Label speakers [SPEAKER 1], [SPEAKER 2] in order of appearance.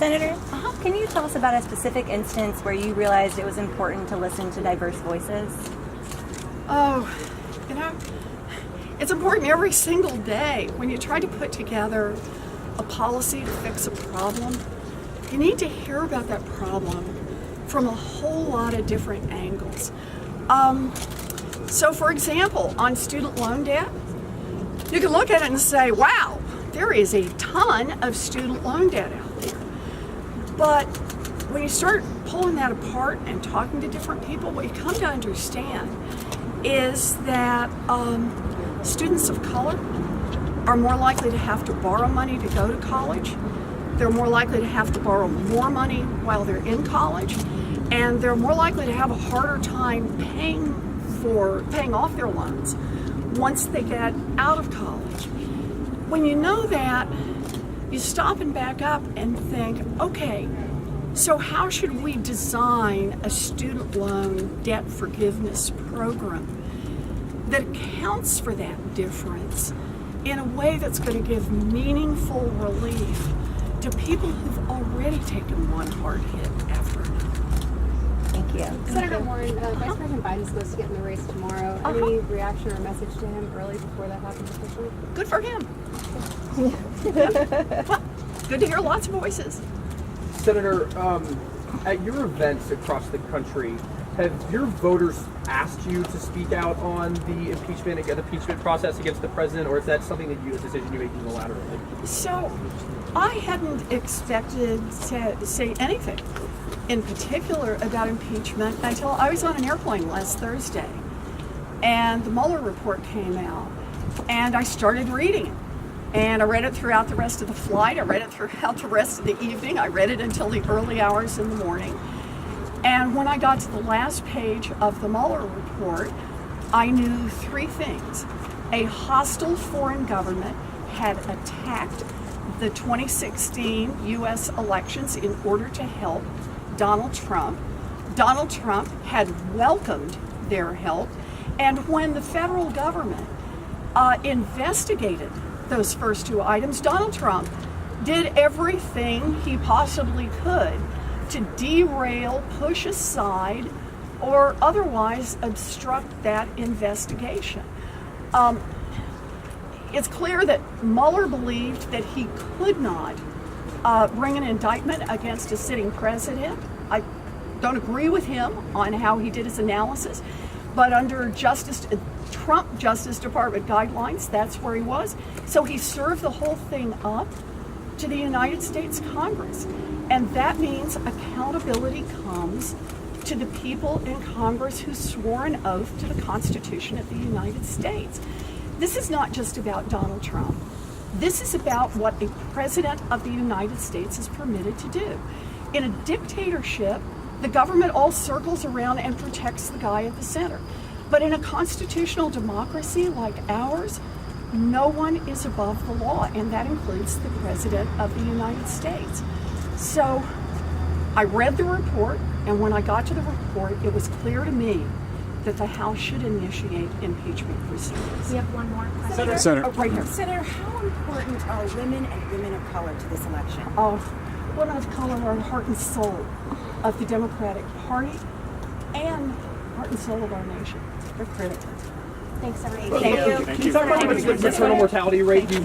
[SPEAKER 1] Senator, can you tell us about a specific instance where you realized it was important to listen to diverse voices?
[SPEAKER 2] Oh, you know, it's important every single day when you try to put together a policy to fix a problem. You need to hear about that problem from a whole lot of different angles. So for example, on student loan debt, you can look at it and say, wow, there is a ton of student loan debt out there. But when you start pulling that apart and talking to different people, what you come to understand is that students of color are more likely to have to borrow money to go to college. They're more likely to have to borrow more money while they're in college, and they're more likely to have a harder time paying off their loans once they get out of college. When you know that, you stop and back up and think, okay, so how should we design a student loan debt forgiveness program that accounts for that difference in a way that's going to give meaningful relief to people who've already taken one hard hit after another?
[SPEAKER 1] Thank you.
[SPEAKER 3] Senator Warren, Vice President Biden's supposed to get in the race tomorrow. Any reaction or message to him early before that happens officially?
[SPEAKER 2] Good for him. Good to hear lots of voices.
[SPEAKER 4] Senator, at your events across the country, have your voters asked you to speak out on the impeachment process against the president, or is that something that a decision you make unilaterally?
[SPEAKER 2] So, I hadn't expected to say anything in particular about impeachment until I was on an airplane last Thursday, and the Mueller report came out, and I started reading it. And I read it throughout the rest of the flight. I read it throughout the rest of the evening. I read it until the early hours in the morning. And when I got to the last page of the Mueller report, I knew three things. A hostile foreign government had attacked the 2016 U.S. elections in order to help Donald Trump. Donald Trump had welcomed their help. And when the federal government investigated those first two items, Donald Trump did everything he possibly could to derail, push aside, or otherwise obstruct that investigation. It's clear that Mueller believed that he could not bring an indictment against a sitting president. I don't agree with him on how he did his analysis, but under Trump Justice Department guidelines, that's where he was. So he served the whole thing up to the United States Congress. And that means accountability comes to the people in Congress who swore an oath to the Constitution of the United States. This is not just about Donald Trump. This is about what a president of the United States is permitted to do. In a dictatorship, the government all circles around and protects the guy at the center. But in a constitutional democracy like ours, no one is above the law, and that includes the President of the United States. So I read the report, and when I got to the report, it was clear to me that the House should initiate impeachment proceedings.
[SPEAKER 5] We have one more question.
[SPEAKER 6] Senator.
[SPEAKER 2] Oh, right here.
[SPEAKER 5] Senator, how important are women and women of color to this election?
[SPEAKER 2] Women of color are the heart and soul of the Democratic Party and heart and soul of our nation. They're critical.
[SPEAKER 5] Thanks, everybody.
[SPEAKER 2] Thank you.
[SPEAKER 4] Can you talk about what the maternal mortality rate you